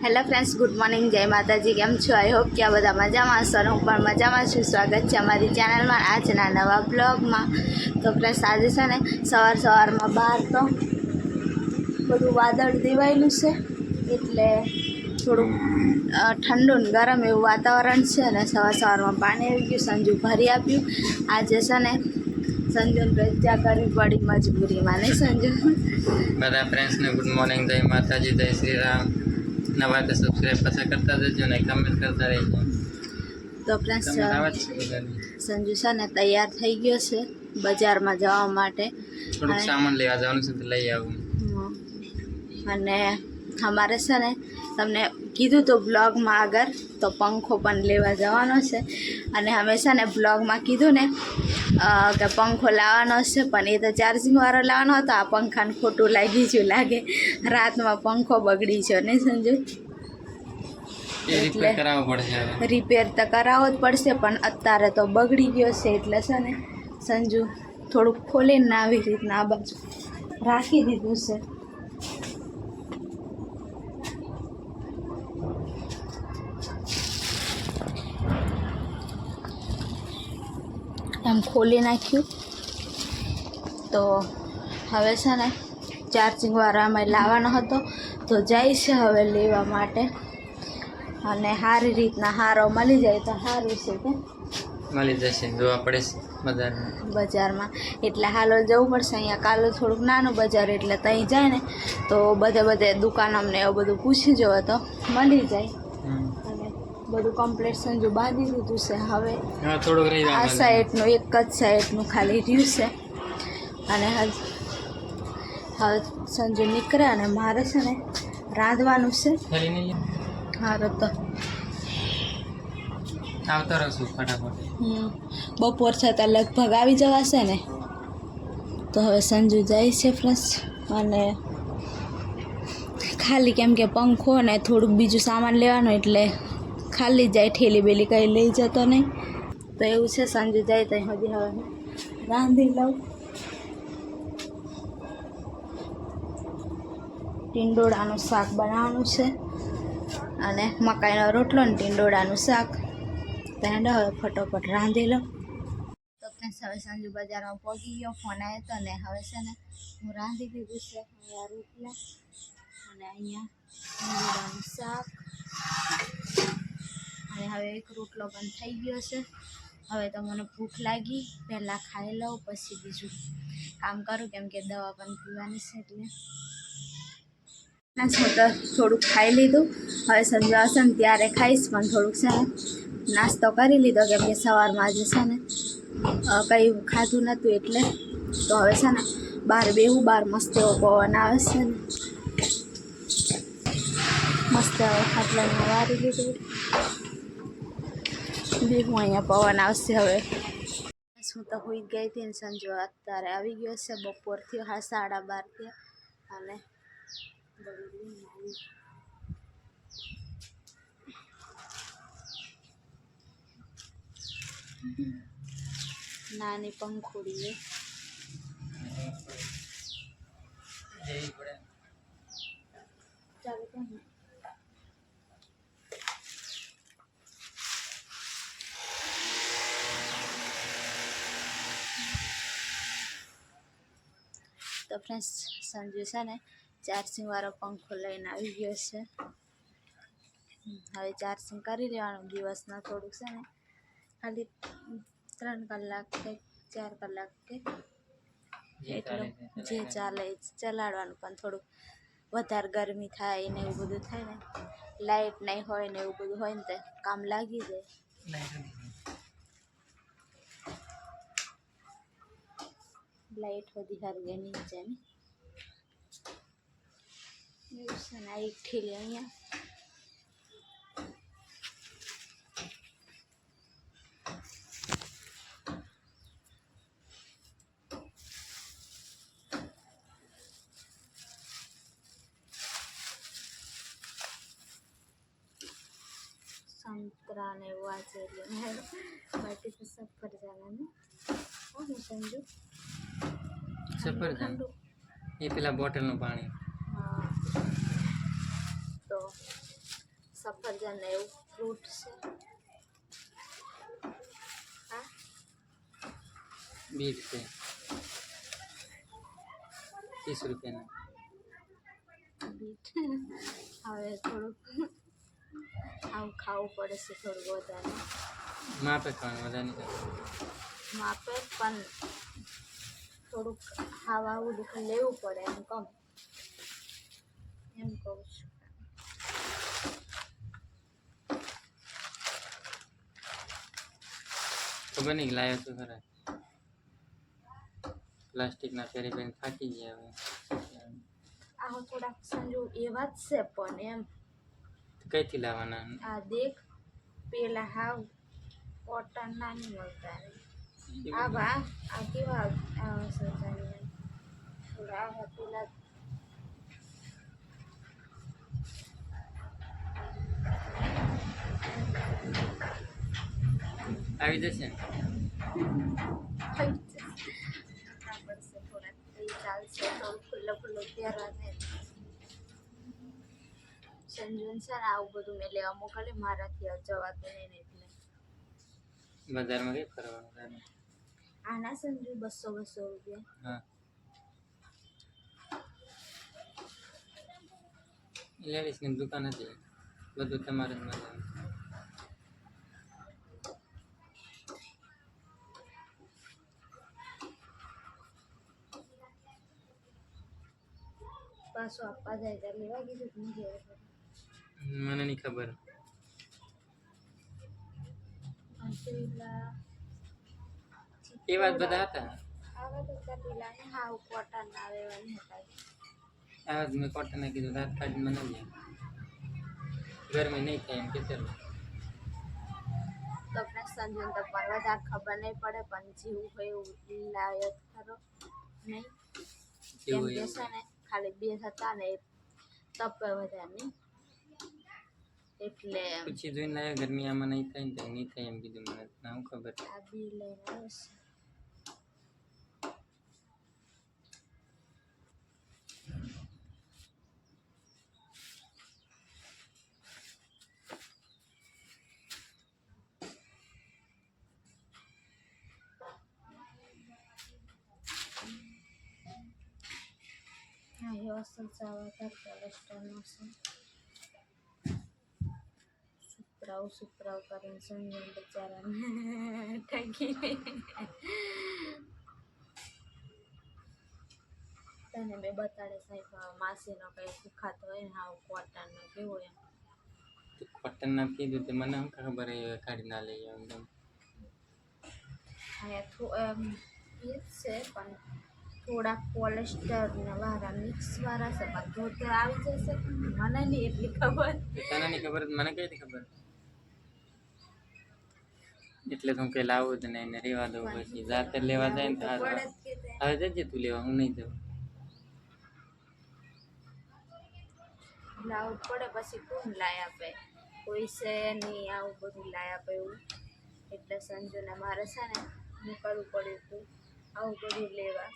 Hello friends, good morning, જય માતાજી. કેમ છો? આઈ હોપ કે આ બધા મજામાં હશો. હું પણ મજામાં છું. સ્વાગત છે અમારી ચેનલમાં આજના નવા બ્લોગમાં. તો ફ્રેન્ડ્સ, આજે છે ને સવારમાં બહાર તો બધું વાદળ દેવાયેલું છે, એટલે થોડુંક ઠંડુ ને ગરમ એવું વાતાવરણ છે. અને સવારમાં પાણી આવી ગયું, સંજુ ભરી આપ્યું. આજે છે ને સંજુને રજા કરવી પડી મજબૂરીમાં, નહીં સંજુ? બધા ફ્રેન્ડ્સને ગુડ મોર્નિંગ, જય માતાજી, જય શ્રી રામ. નવા તો સબસ્ક્રાઈબ પાછા કરતા જજો ને કમેન્ટ કરતા રહેજો. તો ફ્રેન્ડ્સ, સંજુ છે ને તૈયાર થઈ ગયો છે બજારમાં જવા માટે. થોડુંક સામાન લેવા જવાનું છે તો લઈ આવું. અને અમારે છે ને તમને કીધું તો બ્લોગમાં આગળ તો પંખો પણ લેવા જવાનો છે. અને અમે છે ને બ્લોગમાં કીધું ને કે પંખો લાવવાનો છે, પણ એ તો ચાર્જિંગવાળો લાવવાનો હતો. આ પંખાને ખોટું લાગી ગયું લાગે, રાતમાં પંખો બગડી છે, નહીં સંજુ? એટલે રિપેર તો કરાવવો જ પડશે, પણ અત્યારે તો બગડી ગયો છે. એટલે છે ને સંજુ થોડુંક ખોલીને આવી રીતના આ બાજુ રાખી દીધું છે. એમ ખોલી નાખ્યું. તો હવે છે ને ચાર્જિંગવાળો અમે લાવવાનો હતો, તો જાય છે હવે લેવા માટે. અને સારી રીતના હારો મળી જાય તો સારું છે, કે મળી જશે. જોવા પડે બજારમાં, એટલે હાલો જવું પડશે. અહીંયા કાલો થોડુંક નાનું બજાર, એટલે ત્યાં જાય ને તો બધે દુકાન અમને એવું બધું પૂછી જવો તો મળી જાય. અને બધું કમ્પ્લીટ સંજુ બાંધી દીધું છે. હવે થોડુંક આ સાઈડનું એક જ સાઈડનું ખાલી રહ્યું છે. અને હવે સંજુ નીકળે અને મારે છે ને રાંધવાનું છે. સારું, તો આવતો રહેશું ફટાફટ. બપોર છતાં લગભગ આવી જવાશે ને. તો હવે સંજુ જાય છે ફ્રેન્ડ્સ. અને ખાલી કેમ કે પંખો ને થોડુંક બીજું સામાન લેવાનું, એટલે ખાલી જાય, ઠેલી બેલી કંઈ લઈ જતો નહીં. તો એવું છે, સંજુ જાય ત્યાં સુધી હવે રાંધી લઉં. ટીંડોળાનું શાક બનાવવાનું છે, અને મકાઈનો રોટલો ને ટીંડોળાનું શાક. ત્યાં હવે ફટોફટ રાંધી લો. તો ફ્રેન્ડ્સ, હવે સંજુ બજારમાં પહોંચી ગયો, ફોન આવ્યો હતો ને. હવે છે ને હું રાંધી દીધું છે અહીંયા રોટલા, અને અહીંયા ટીંડોળાનું શાક. અને હવે એક રોટલો પણ થઈ ગયો છે. હવે તો મને ભૂખ લાગી, પહેલાં ખાઈ લઉં પછી બીજું કામ કરું, કેમ કે દવા પણ પીવાની છે. એટલે હું તો થોડુંક ખાઈ લીધું. હવે સંજુ આવશે ને ત્યારે ખાઈશ, પણ થોડુંક છે ને નાસ્તો કરી લીધો, કેમ કે સવારમાં આજે છે ને કંઈ ખાધું નહોતું. એટલે તો હવે છે ને બહાર બેહું, બહાર મસ્ત એવો પવન આવે છે ને, મસ્ત ખાટલામાં વારી લીધું બેહું, અહીંયા પવન આવશે. હવે હું તો હોઈ ગઈ હતી ને સંજુ અત્યારે આવી ગયો છે. બપોરથી 12:30 અને નાની પંખુડી ચાલુ કર. તો ફ્રેન્ડ્સ, સંજુ છે ને ચાર્જિંગવાળો પંખો લઈને આવી ગયો છે. હવે ચાર્જિંગ કરી લેવાનું. દિવસના થોડુંક છે ને ખાલી 3 કલાક કે 4 કલાક કે એટલું જે ચાલે ચલાડવાનું. પણ થોડુંક વધારે ગરમી થાય ને એવું બધું થાય ને, લાઇટ નહીં હોય ને એવું બધું હોય ને, તો કામ લાગી જાય. લાઇટ બધી સારી ગઈ નીચે ને એવું છે ને. આ એક ઠેલી અહીંયા સંતરા ને એવું આજે બાકી તો સફરજન ને સંજુ સફરજન એ પેલા બોટલનું પાણી. તો સફરજન ને એવું ફ્રૂટ છે. હા બીટ છે 30 રૂપિયાના. બીટ હવે થોડુંક આવું ખાવું પડે છે થોડું વધારે માપે ખાવાનું વધારે નહીં ખાવાનું. માપે પણ થોડુંક ખાવા આવું લેવું પડે એમ કહું છું. ખબર નહીં લાવ્યો તો ખરા પ્લાસ્ટિકના પેરી પેરી ફાટી ગયા હવે. આવો થોડાક સંજુ એવા જ છે પણ એમ કઈથી લાવવાના? આ દેખ પેલા હાવ કોટન ના નહીં મળતા આવા આ કેવા આવા સજાની થોડા આવા પેલા આવી જશે ને? પડશે થોડાક ચાલશે થોડું ખુલ્લું પહેરવાને સંજુન છે ને આવું બધું મેં લેવા મોકલે મારાથી જવાતું નહીં ને એટલે બજારમાં કઈ ફરવાનું? આના સંજુ 200 રૂપિયા. હા લેડીઝની દુકાન હતી બધું તમારે જ મળે. પાછું આપવા જાય ત્યારે લેવા કીધું કે નહીં લેવા મને નહીં ખબર. એ વાત બધા હતા આવા તો પેલા ને હાવ કોટન ના લેવાની હતા આવા જ મેં કોટનને કીધું રાત કાઢીને મને લઈ ગરમી નહીં થાય એમ કે ચાલો. તો આપણે સંજુન તો પણ વધારે ખબર નહીં પડે પણ જેવું હોય એવું લાવ્યો ખરો નહીં કેમ કે છે ને ખાલી 2 હતા ને તપે વધારે નહીં એટલે પછી જોઈને લાવ્યો ગરમી આમાં નહીં થાય ને તો નહીં થાય એમ કીધું મને ના હું ખબર. આ બી લઈને આવ્યો છે. હા એ અસલ ચાવા કોલેસ્ટ્રોલનો છે સુપરાવ કરીને સંજોન બિચારાને ઠગી તને મેં બતાડે સાહેબ માસીનો કંઈ સુખાતો હોય ને હાવ કોટનનો કેવો એમ કોટન ના કીધું તો મને શું ખબર એ કાઢી ના લઈ એકદમ. અને એ જ છે પણ થોડાક પોલિસ્ટર ને વાળા મિક્સ વાળા છે પણ ધોતે આવી જશે મને નહીં એટલી ખબર. તને નહીં ખબર મને કઈ રીતે ખબર? એટલે તો હું કઈ લાવું જ નહીં ને રેવા દઉં પછી જાતે લેવા જાય ને તો હવે જજે તું લેવા હું નહીં જાઉં. લાવવું પડે પછી કોણ લાય આપે કોઈ છે નહીં આવું બધું લાય આપે એવું એટલે સંજુને મારે છે ને નીકળવું પડ્યું હતું આવું બધું લેવા.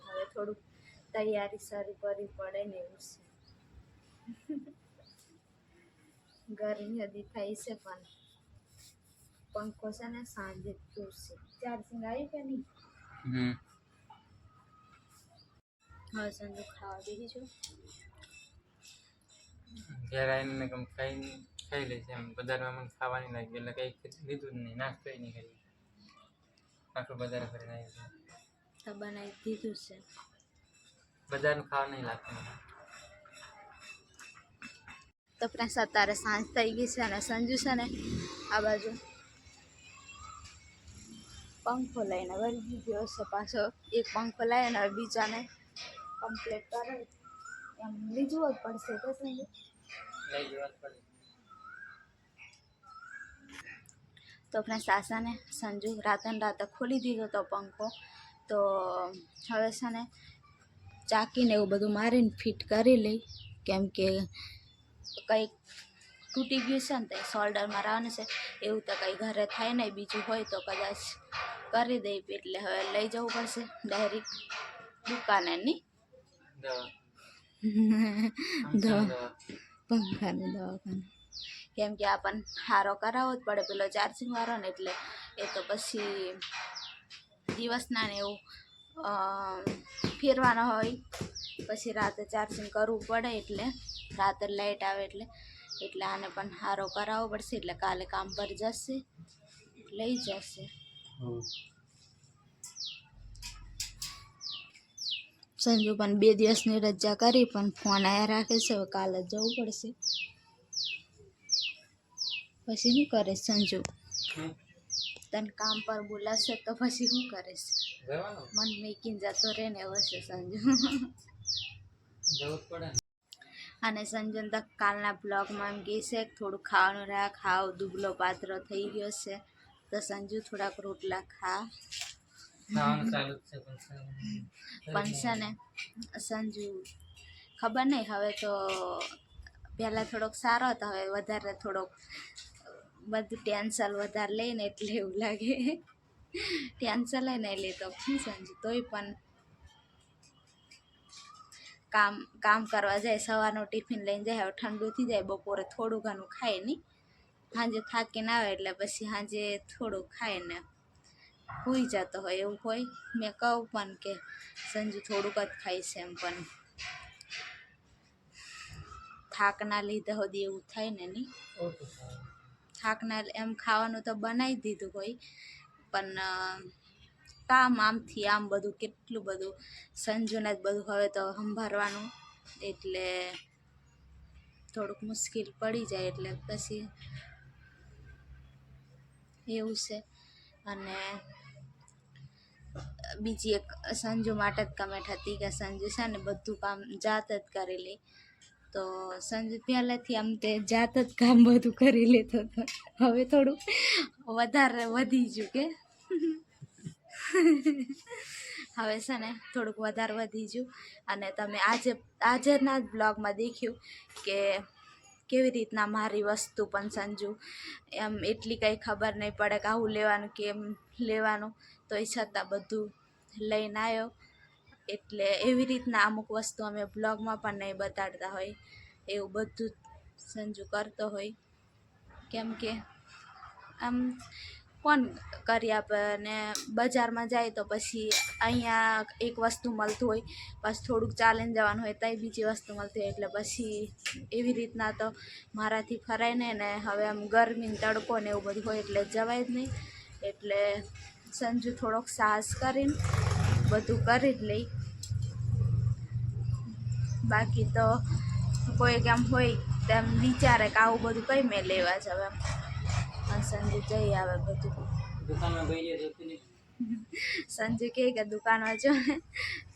હવે થોડુંક તૈયારી શરૂ કરવી પડે ને એવું છે ગરમી હજી થઈ છે પણ પંખો છે ને સાંજે તૂટશે. ચાર્જિંગ આવી કે નહીં? હવે સંજુ ખાવા બેસી છું. ઘેર આવીને કમ ખાઈ લે છે એમ બજારમાં મને ખાવાની લાગી એટલે કંઈ લીધું જ નહીં નાસ્તો નહીં કરી આખું બજાર ફરીને આવી તો બનાવી દીધું છે. બજારનું ખાવા નહીં લાગતું મને. તો ફ્રેન્ડ્સ અત્યારે સાંજ થઈ ગઈ છે અને સંજુ છે ને આ બાજુ પંખો લઈને વળી ગયો છે પાછો. એક પંખો લાવીને હવે બીજાને કમ્પ્લીટ કરે એમ લીધું જ પડશે કે સંજુ લઈ જવા જ પડે. તો આપણે સાસાને સંજુ રાતે ખોલી દીધો તો પંખો તો હવે છે ને ચાકીને એવું બધું મારીને ફિટ કરી લઈ કેમ કે કંઈક તૂટી ગયું છે ને તે શોલ્ડર મારવાનું છે એવું તો કંઈ ઘરે થાય નહીં બીજું હોય તો કદાચ કરી દઈ એટલે હવે લઈ જવું પડશે ડાયરેક્ટ દુકાને નહીં દવા પંખાની દવાખાને કેમ કે આપણને હારો કરાવવો જ પડે પેલો ચાર્જિંગવાળો ને, એટલે એ તો પછી દિવસના ને એવું ફેરવાનો હોય, પછી રાતે ચાર્જિંગ કરવું પડે, એટલે રાતે લાઇટ આવે એટલે આને પણ હારો કરાવવો પડશે. એટલે કાલે કામ પર જશે, લઈ જશે. સંજુ પણ 2 દિવસની રજા કરી, પણ ફોન આયા રાખે છે. હવે કાલે જવું પડશે. પછી શું કરે સંજુ? તને કામ પર બોલાશે તો પછી શું કરીશ? મન મેકીને જતો રહે ને એવો છે સંજુ. અને સંજુને તો કાલના બ્લોગમાં એમ કહે છે કે થોડું ખાવાનું રાખ, ખાવ દુબળો પાત્ર થઈ ગયો છે, તો સંજુ થોડાક રોટલા ખા. પણ છે ને સંજુ ખબર નહીં, હવે તો પહેલાં થોડોક સારો હતો, હવે વધારે થોડોક બધું ટેન્શન વધારે લઈને એટલે એવું લાગે. ટેન્શન લઈને લેતો સંજુ, તોય પણ કામ કરવા જાય. સવારનું ટિફિન લઈને જાય, હવે ઠંડુ થઈ જાય. બપોરે થોડું ઘણું ખાય નહીં, સાંજે થાકીને આવે એટલે પછી સાંજે થોડું ખાય ને સૂઈ જતો હોય એવું હોય. મેં કહું પણ કે સંજુ થોડુંક જ ખાય છે એમ, પણ થાકના લીધે સુધી એવું થાય ને નહીં. થાકના એમ ખાવાનું તો બનાવી દીધું હોય, પણ કામ આમથી આમ બધું કેટલું બધું સંજુને જ બધું હવે તો સંભાળવાનું, એટલે થોડુંક મુશ્કેલ પડી જાય. એટલે પછી એવું છે. અને બીજી એક સંજુ માટે જ કમેન્ટ હતી કે સંજુ છે ને બધું કામ જાત જ કરી લે. તો સંજુ પહેલાંથી આમ તે જાત જ કામ બધું કરી લેતો હતો, હવે થોડું વધારે વધી ગયું કે હવે છે ને થોડુંક વધારે વધી ગયું. અને તમે આજના જ બ્લોગમાં દેખ્યું કે કેવી રીતના મારી વસ્તુ પણ સંજુ એમ એટલી કંઈ ખબર નહીં પડે કે આવું લેવાનું કેમ લેવાનું, તો એ છતાં બધું લઈને આવ્યો. એટલે એવી રીતના અમુક વસ્તુ અમે બ્લોગમાં પણ નહીં બતાડતા હોય, એવું બધું સંજુ કરતો હોય. કેમ કે આમ કોણ કરી આપે, ને બજારમાં જાય તો પછી અહીંયા એક વસ્તુ મળતું હોય, પછી થોડુંક ચાલીને જવાનું હોય ત્યાં બીજી વસ્તુ મળતી હોય, એટલે પછી એવી રીતના તો મારાથી ફરાય નહીં ને. હવે આમ ગરમીને તડકો ને એવું બધું હોય એટલે જવાય જ નહીં. એટલે સંજુ થોડોક સાહસ કરીને બધું કરી જ લઈ. બાકી તો કોઈ આમ હોય તેમ વિચારે કે આવું બધું કઈ મેં લેવા જ હવે એમ સંજુ જઈ આવે બધું દુકાનમાં સંજુ કે દુકાનમાં જો ને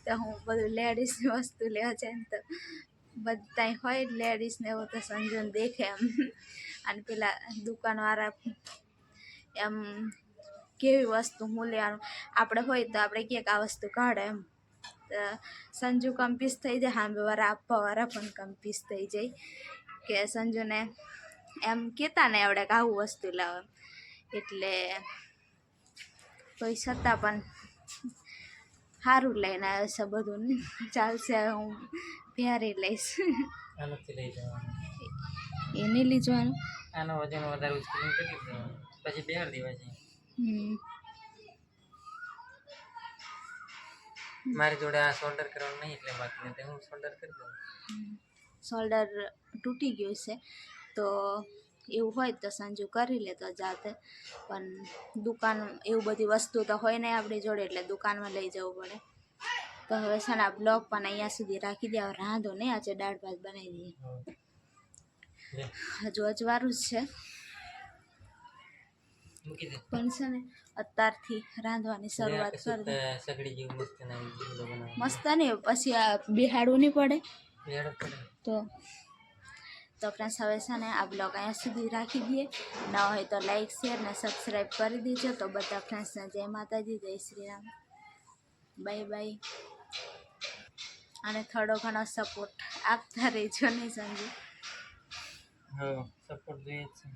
તો હું બધું લેડીઝની વસ્તુ લેવા જાય ને તો બધા હોય લેડીઝને એવું, તો સંજુને દેખે એમ. અને પેલા દુકાનવાળા એમ કેવી વસ્તુ હું લેવાનું આપણે હોય તો આપણે કહે કે આ વસ્તુ કાઢે એમ, તો સંજુ કમ્પીસ થઈ જાય. સામેવાળા આપવાવાળા પણ કમ્પીસ થઈ જાય કે સંજુને એમ કહેતા ને આવડે કે આવું વસ્તુ લાવે, એટલે કોઈ છતાં પણ સારું લઈને આવે છે બધું. ચાલશે, હું પહેરી લઈશ. એને લઈ જવાનું, આનો વજન વધારે ઉચકીને કરી દેવાનું, પછી પહેર દેવા છે. મારી જોડે આ શોલ્ડર કરવાનું નહીં એટલે બાકી નથી, હું શોલ્ડર કરી દઉં. શોલ્ડર તૂટી ગયું છે, તો એવું હોય તો સંજુ કરી લે તો જાતે. પણ દુકાન એવું બધી વસ્તુ તો હોય નહીં આપણી જોડે, એટલે દુકાનમાં લઈ જવું પડે. તો હવે છે ને આ બ્લોગ પણ અહીંયા સુધી રાખી દે. રાંધો નહીં, આજે દાળ ભાત બનાવી દઈએ. હજુ અજવાળું જ છે, પણ છે ને અત્યારથી રાંધવાની શરૂઆત કરી દે. સગડી જેવું મસ્ત નહીં, પછી આ બેહાડવું નહીં પડે તો ફ્રેન્ડ્સ હવે છે ને આ બ્લોગ અહીંયા સુધી રાખી દઈએ. ન હોય તો લાઈક શેર ને સબસ્ક્રાઈબ કરી દીજો. તો બધા ફ્રેન્ડ્સને જય માતાજી, જય શ્રી રામ, બાય બાય. અને થોડો ઘણો સપોર્ટ આપતા રહેજો નહીં સંજુ? હા, સપોર્ટ જોઈએ છે.